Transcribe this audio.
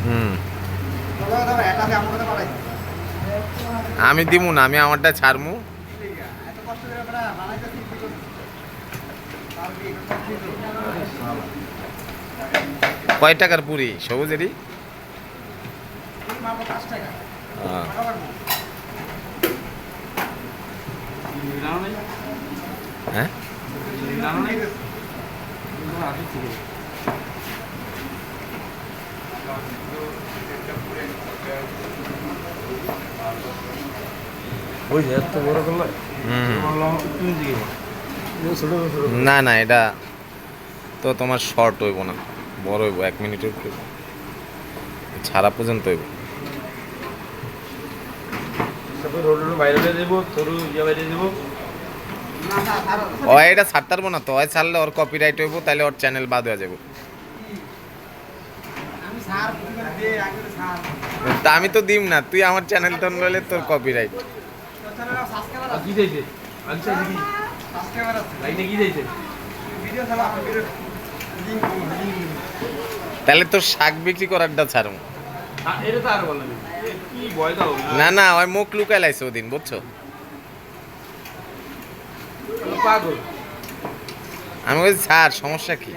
হুম আমি দিমু না, আমি আমারটা ছাড়মু। কয় টাকার পুরি সবুজেরই? হ্যাঁ ওই যে এত বড় করলে না না, এটা তো তোমার শর্ট হইব না, বড় হইব, 1 মিনিটের ছাড়া পর্যন্ত হইব। বাইরে দেবো তোর ইয়ে বাইরে দেবো। ও এটা ছাড়তে পারবো না তো, ওই ছাড়লে ওর কপিরাইট হইব, তাহলে ওর চ্যানেল বাদ হয়ে যাবে। তা আমি তো দিম না, তুই আমার চ্যানেল টন বলে তোর কপিরাইট। কি চাইছে আচ্ছা কি লাইনে কি চাইছে? তাহলে তোর শাক বিক্রি করারটা ছাড়ুন। এটা তো আর বলেন কি ভয় দাও না না, ওই মুখ লুকাই লাইছে ওদিন, বুঝছো? পাগল। আমি বলছি ছাড়, সমস্যা কি?